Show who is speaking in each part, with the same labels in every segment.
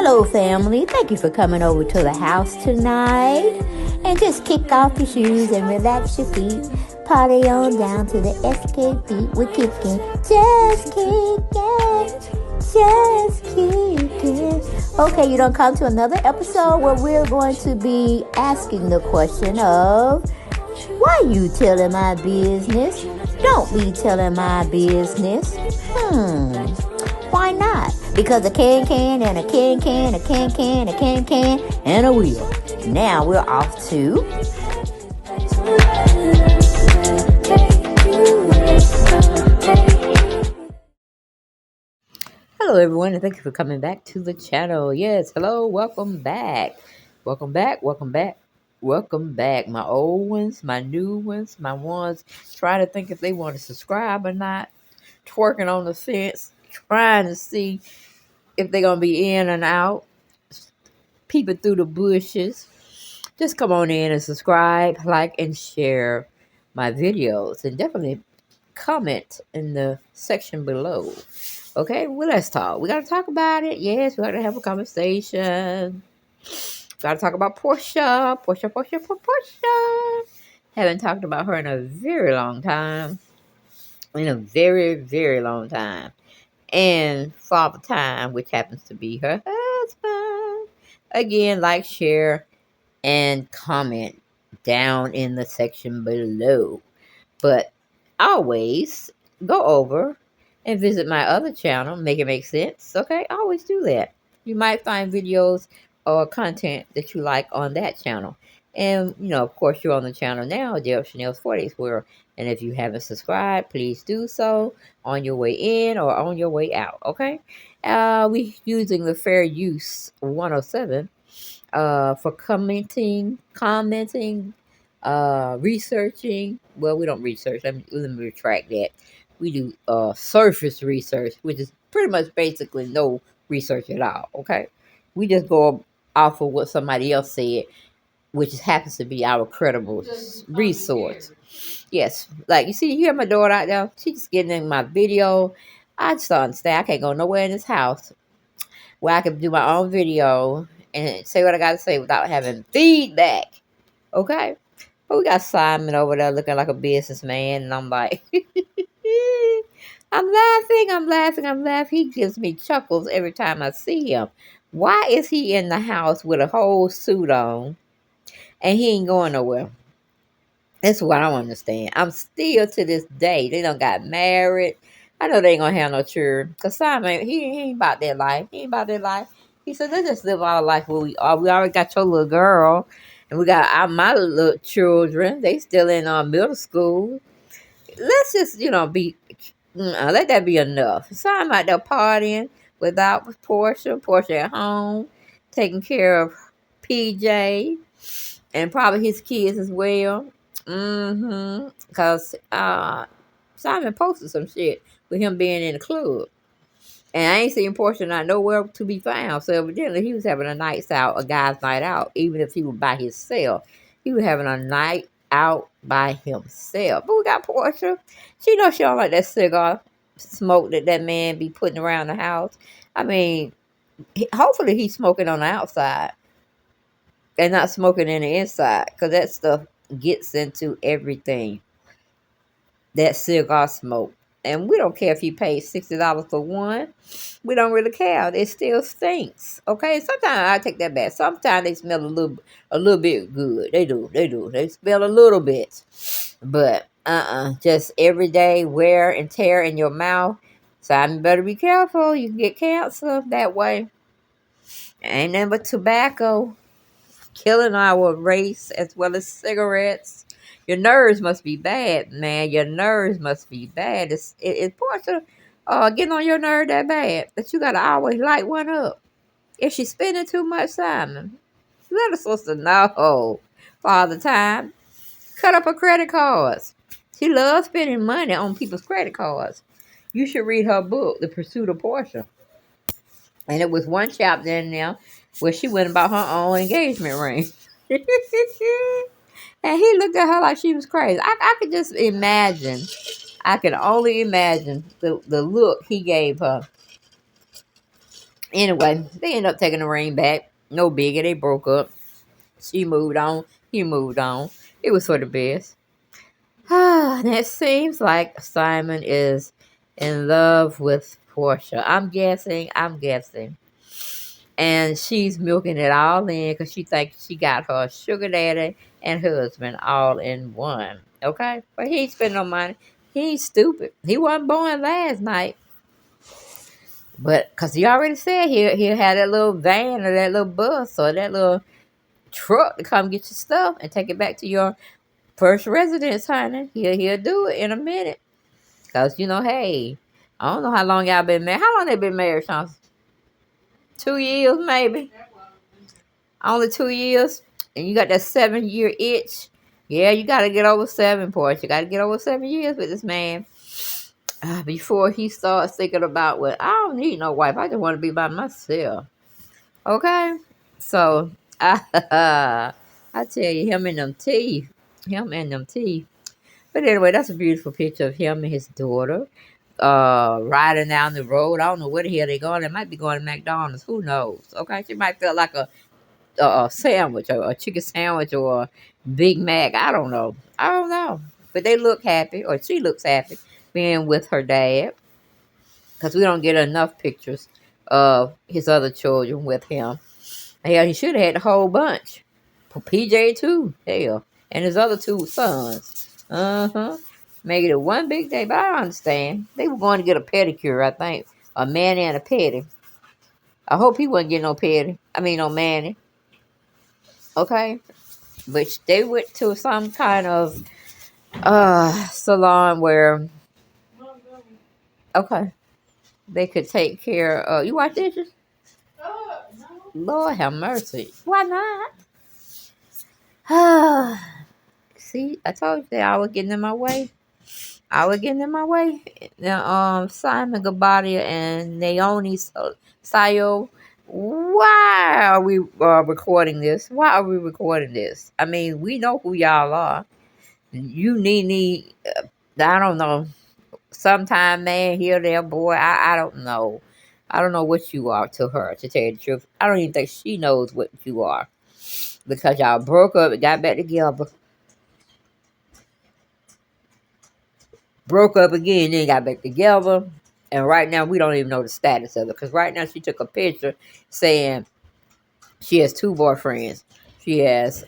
Speaker 1: Hello, family. Thank you for coming over to the house tonight. And just kick off your shoes and relax your feet. Party on down to the SK beat. We're kicking. Just kicking. Just kicking. Okay, you don't come to another episode where we're going to be asking the question of, why you telling my business? Don't be telling my business. Why not? Because a can and a can, a can, and a wheel. Now we're off to... Hello, everyone, and thank you for coming back to the channel. Yes, hello, welcome back. Welcome back. My old ones, my new ones, my ones trying to think if they want to subscribe or not. Twerking on the fence, trying to see if they're going to be in and out, peeping through the bushes. Just come on in and subscribe, like, and share my videos. And definitely comment in the section below. Okay, well, let's talk. We got to talk about it. Yes, we got to have a conversation. Got to talk about Porsha. Porsha. Haven't talked about her in a very long time. In a very, very long time. And Father Time, which happens to be her husband. Again, like, share, and comment down in the section below. But always go over and visit my other channel, Make It Make Sense. Okay, always do that. You might find videos or content that you like on that channel. And, you know, of course, you're on the channel now, Dale Chanel's 40s World. And if you haven't subscribed, please do so on your way in or on your way out, okay? We're using the Fair Use 107 for commenting, researching. Well, we don't research. Let me retract that. We do surface research, which is pretty much basically no research at all, okay? We just go off of what somebody else said, which happens to be our credible resource. Yes, like you see, you hear my daughter out there? She's just getting in my video. I just don't understand. I can't go nowhere in this house where I can do my own video and say what I got to say without having feedback. Okay? But we got Simon over there looking like a businessman, and I'm like, I'm laughing. He gives me chuckles every time I see him. Why is he in the house with a whole suit on and he ain't going nowhere? That's what I don't understand. I'm still to this day. They done got married. I know they ain't gonna have no children. Because Simon, he ain't about that life. He said, let's just live our life where we are. We already got your little girl. And we got my little children. They still in middle school. Let's just, let that be enough. Simon out there partying without Porsha at home, taking care of PJ and probably his kids as well. Because Simon posted some shit with him being in the club. And I ain't seen Porsha not nowhere to be found. So evidently he was having a night out, a guy's night out, even if he was by himself. He was having a night out by himself. But we got Porsha. She knows she don't like that cigar smoke that man be putting around the house. I mean, hopefully he's smoking on the outside and not smoking in the inside. Because that stuff gets into everything. That cigar smoke. And we don't care if you pay $60 for one. We don't really care. It still stinks. Okay? Sometimes I take that back. Sometimes they smell a little bit good. They do. They smell a little bit. But just everyday wear and tear in your mouth. So I better be careful. You can get cancer that way. Ain't nothing but tobacco killing our race as well as cigarettes. Your nerves must be bad, man. Your nerves must be bad. It's Porsha getting on your nerve that bad that you gotta always light one up. If she's spending too much, Simon, let her sister know. Father Time, cut up her credit cards. She loves spending money on people's credit cards. You should read her book, The Pursuit of Porsha. And it was one chapter in there where she went about her own engagement ring. And he looked at her like she was crazy. I could just imagine. I can only imagine the look he gave her. Anyway, they ended up taking the ring back. No biggie. They broke up. She moved on. He moved on. It was for the best. And it seems like Simon is in love with Porsha. I'm guessing. And she's milking it all in because she thinks she got her sugar daddy and husband all in one. Okay? But he ain't spending no money. He ain't stupid. He wasn't born last night. But because he already said he'll have that little van or that little bus or that little truck to come get your stuff and take it back to your first residence, honey. He'll do it in a minute. Because, hey, I don't know how long y'all been married. How long they been married, Sean? 2 years, maybe. Only 2 years. And you got that 7-year itch. Yeah, you got to get over 7, Porsche. You got to get over 7 years with this man. Before he starts thinking about, well, I don't need no wife. I just want to be by myself. Okay? So, I tell you, him and them teeth. But anyway, that's a beautiful picture of him and his daughter riding down the road. I don't know where the hell they going. They might be going to McDonald's. Who knows? Okay? She might feel like a sandwich or a chicken sandwich or a Big Mac. I don't know. But they look happy, or she looks happy being with her dad, because we don't get enough pictures of his other children with him. Hell, he should have had the whole bunch. PJ too. Hell. And his other 2 sons. Make it one big day, but I don't understand. They were going to get a pedicure, I think. A mani and a pedi. I hope he wasn't getting no pedi. No mani. Okay? But they went to some kind of salon where, okay, they could take care of. You wash dishes? No. Lord have mercy. Why not? See, I told you I was getting in my way. Now, SimonGuobadia and NyoniselaSioh. Why are we recording this? We know who y'all are. You Nene, I don't know. Sometime man here, there, boy. I don't know. I don't know what you are to her, to tell you the truth. I don't even think she knows what you are. Because y'all broke up and got back together. Broke up again, then got back together. And right now, we don't even know the status of it. Because right now, she took a picture saying she has 2 boyfriends. She has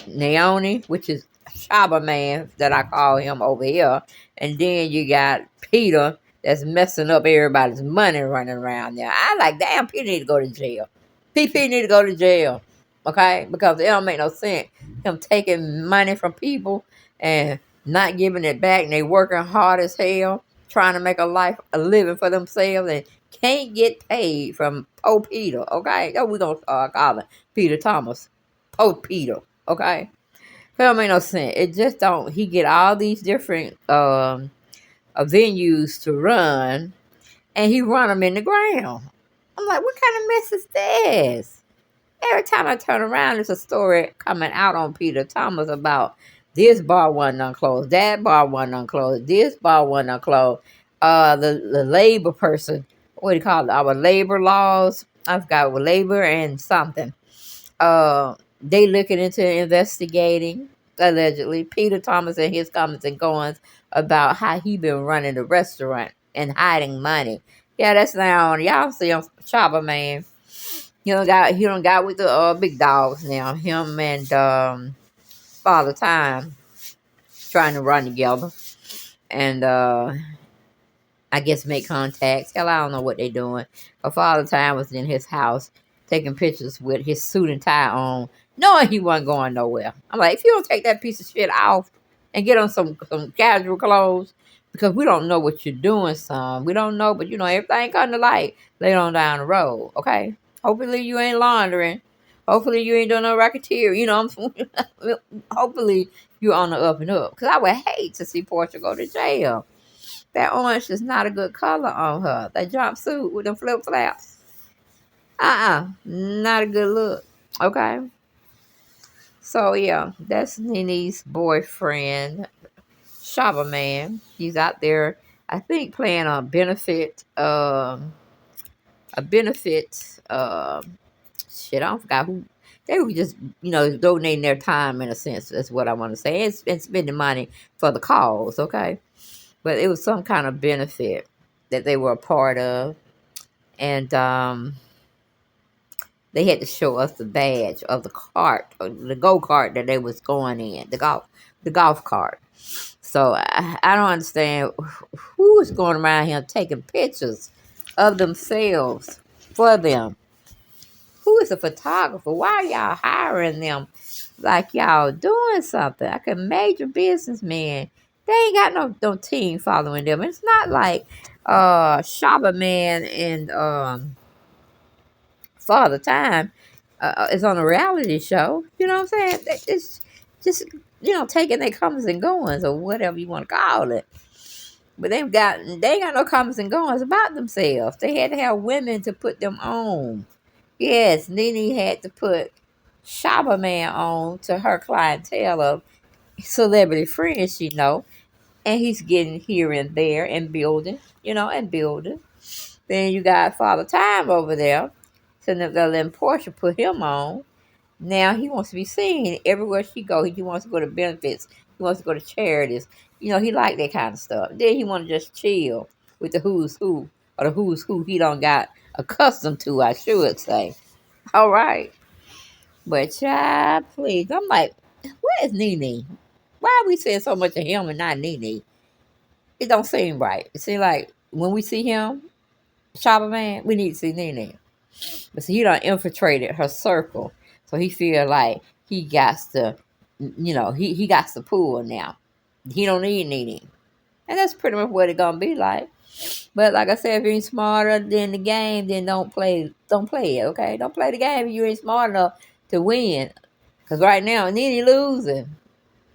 Speaker 1: Nene, which is Shabba man that I call him over here. And then you got Peter that's messing up everybody's money running around there. I like, damn, Peter need to go to jail. PP need to go to jail. Okay? Because it don't make no sense. Him taking money from people and not giving it back. And they working hard as hell, trying to make a living for themselves. And can't get paid from Poe Peter. Okay? That's what we going to call him. Peter Thomas. Poe Peter. Okay? It don't make no sense. It just don't. He get all these different venues to run, and he run them in the ground. I'm like, what kind of mess is this? Every time I turn around, there's a story coming out on Peter Thomas about this bar wasn't unclosed, that bar wasn't unclosed, this bar wasn't unclosed. The labor person, what do you call it? Our labor laws. I forgot what labor and something. They looking into investigating, allegedly, Peter Thomas and his comments and goings about how he been running the restaurant and hiding money. Yeah, that's now on. Y'all see him, Shabba man. He don't got with the big dogs now. Him and Father Time trying to run together. And I guess make contacts. Hell, I don't know what they doing. But Father Time was in his house taking pictures with his suit and tie on, knowing he wasn't going nowhere. I'm like, if you don't take that piece of shit off and get on some casual clothes, because we don't know what you're doing, son. We don't know, but everything come to light later on down the road, okay? Hopefully you ain't laundering. Hopefully you ain't doing no racketeer. Hopefully you're on the up and up. Because I would hate to see Porsha go to jail. That orange is not a good color on her. That jumpsuit with them flip-flops. Not a good look. Okay? So, yeah, that's Nene's boyfriend, Shabba man. He's out there, I think, playing a benefit a benefit. Shit, I don't forgot who. They were just, donating their time in a sense. That's what I want to say. And spending money for the cause, okay? But it was some kind of benefit that they were a part of. And they had to show us the badge of the cart, or the go-kart that they was going in, the golf cart. So I don't understand who is going around here taking pictures of themselves for them. Who is a photographer? Why are y'all hiring them like y'all doing something? Like a major businessman. They ain't got no team following them. It's not like Shabba Man and Father Time is on a reality show. You know what I'm saying? It's just, taking their comings and goings or whatever you want to call it. But they ain't got no comings and goings about themselves. They had to have women to put them on. Yes, Nene had to put Shabba Man on to her clientele of celebrity friends, and he's getting here and there and building, and building. Then you got Father Time over there, so they're letting Porsha put him on. Now he wants to be seen everywhere she go. He wants to go to benefits. He wants to go to charities. He like that kind of stuff. Then he want to just chill with the who's who, or the who's who he don't got accustomed to, I should say. All right. But child, please. I'm like, where is Nene? Why are we saying so much of him and not Nene? It don't seem right. It seems like when we see him, Shabba Man, we need to see Nene. But see, he done infiltrated her circle. So he feel like he got to, he got to pull now. He don't need Nene. And that's pretty much what it gonna be like. But like I said, if you ain't smarter than the game, then don't play it, okay? Don't play the game if you ain't smart enough to win. Because right now, Nene losing.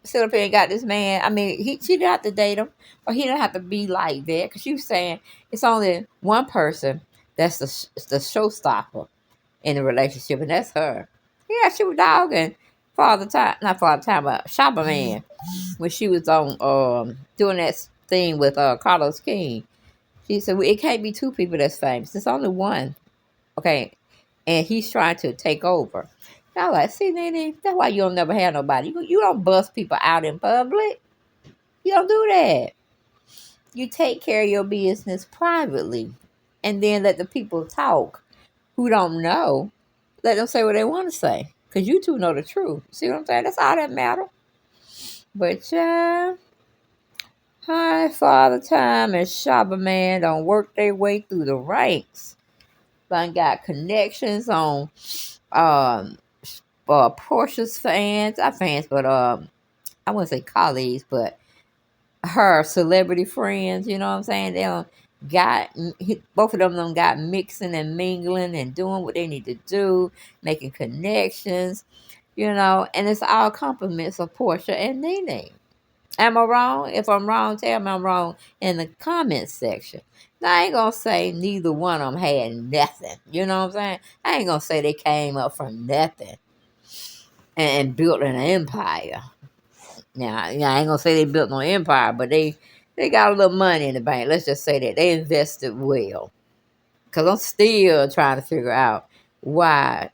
Speaker 1: Sit up here and got this man. I mean, she didn't have to date him, or he didn't have to be like that. Because she was saying it's only one person that's the showstopper in the relationship, and that's her. Yeah, she was dogging not Father Time, but Shabba Man when she was on doing that thing with Carlos King. She said, well, it can't be two people that's famous. It's only one. Okay. And he's trying to take over. And I was like, see, Nene, that's why you don't never have nobody. You don't bust people out in public. You don't do that. You take care of your business privately. And then let the people talk who don't know. Let them say what they want to say. Because you two know the truth. See what I'm saying? That's all that matters. But, yeah. Hi, Father Time and Shabba Man don't work their way through the ranks. Done got connections on Porsha's fans, not fans, but I wouldn't say colleagues, but her celebrity friends. You know what I'm saying? They don't both of them got mixing and mingling and doing what they need to do, making connections. And it's all compliments of Porsha and Nene. Am I wrong? If I'm wrong, tell me I'm wrong in the comments section. Now, I ain't going to say neither one of them had nothing. You know what I'm saying? I ain't going to say they came up from nothing and built an empire. Now, I ain't going to say they built no empire, but they got a little money in the bank. Let's just say that. They invested well. Because I'm still trying to figure out why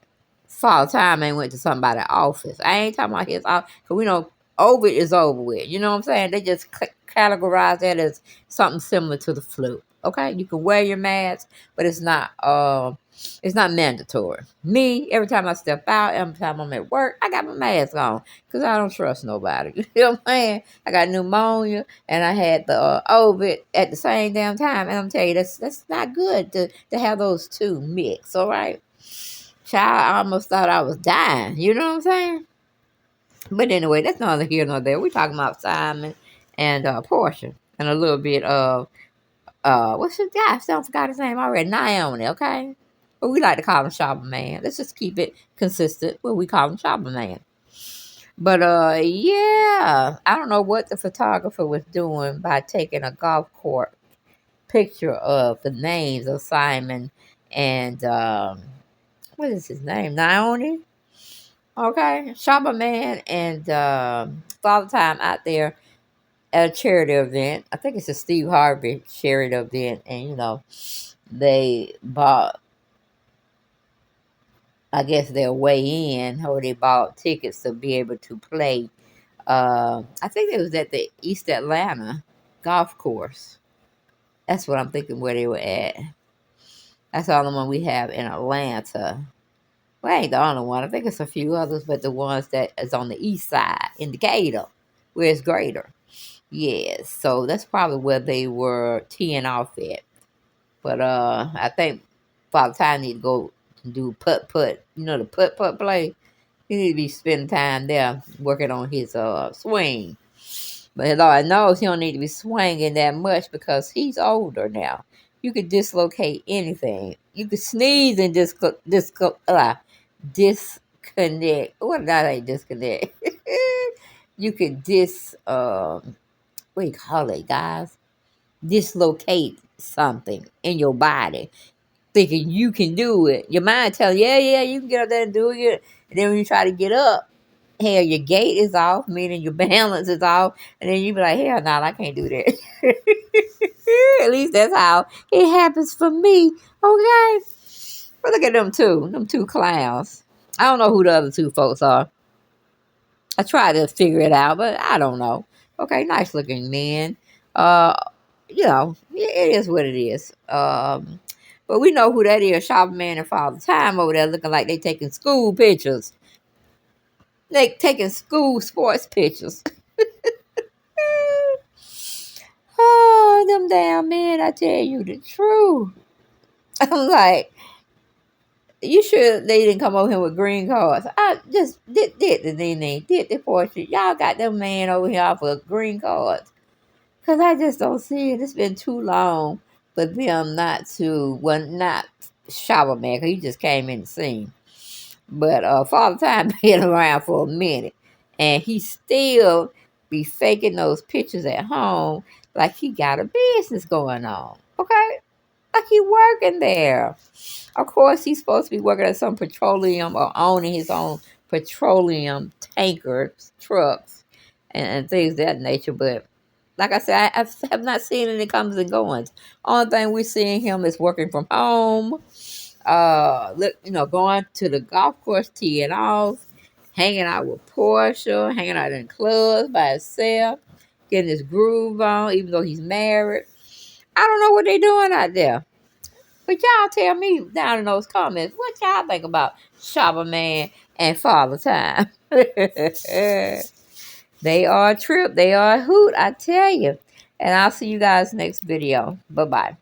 Speaker 1: Father Time ain't went to somebody's office. I ain't talking about his office. Because we know over is over with. You know what I'm saying? They just categorize that as something similar to the flu. Okay? You can wear your mask, but it's not mandatory. Me, every time I step out, every time I'm at work, I got my mask on. Because I don't trust nobody. You know what I'm saying? I got pneumonia and I had the COVID at the same damn time. And I'm telling you, that's not good to have those two mix, all right? Child, I almost thought I was dying. You know what I'm saying? But anyway, that's neither here nor there. We're talking about Simon and Porsha. And a little bit of, what's his guy? I still forgot his name already. Naomi, okay? But we like to call him Shabba Man. Let's just keep it consistent when we call him Shabba Man. But, yeah. I don't know what the photographer was doing by taking a golf court picture of the names of Simon and, what is his name? Naomi? Okay, Shabba Man and Father Time out there at a charity event. I think it's a Steve Harvey charity event, and they bought I guess they're way in, or they bought tickets to be able to play. I think it was at the East Atlanta golf course. That's what I'm thinking where they were at. That's the only one we have in Atlanta. Well, ain't the only one. I think it's a few others, but the ones that is on the east side in Decatur, where it's greater. Yes, so that's probably where they were teeing off at. But I think Father Time need to go do putt putt. You know the putt putt play. He need to be spending time there working on his swing. But Lord knows he don't need to be swinging that much because he's older now. You could dislocate anything. You could sneeze and disconnect. What did I say? Disconnect. You could what do you call it, guys? Dislocate something in your body, thinking you can do it. Your mind tells you, yeah, you can get up there and do it. And then when you try to get up, hell, your gait is off, meaning your balance is off, and then you be like, hell, no, I can't do that. At least that's how it happens for me, okay? But look at them two clowns. I don't know who the other two folks are. I tried to figure it out, but I don't know. Okay, nice looking men. Uh, it is what it is. But we know who that is. Shabba Man and Father Time over there looking like they taking school pictures. They taking school sports pictures. Oh, them damn men, I tell you the truth. I'm like, you sure they didn't come over here with green cards? I just did the Nene, did the Porsha. Y'all got them man over here for green cards. Because I just don't see it. It's been too long for them not Shabba Man, because he just came in the scene. But Father Time been around for a minute. And he still be faking those pictures at home like he got a business going on. Okay? Like he working there. Of course, he's supposed to be working at some petroleum or owning his own petroleum tankers, trucks, and things of that nature. But like I said, I have not seen any comes and goings. Only thing we're seeing him is working from home. Going to the golf course, teeing off, hanging out with Porsha, hanging out in clubs by himself, getting his groove on, even though he's married. I don't know what they doing out there. But y'all tell me down in those comments what y'all think about Shabba Man and Father Time. They are a trip. They are a hoot, I tell you. And I'll see you guys next video. Bye-bye.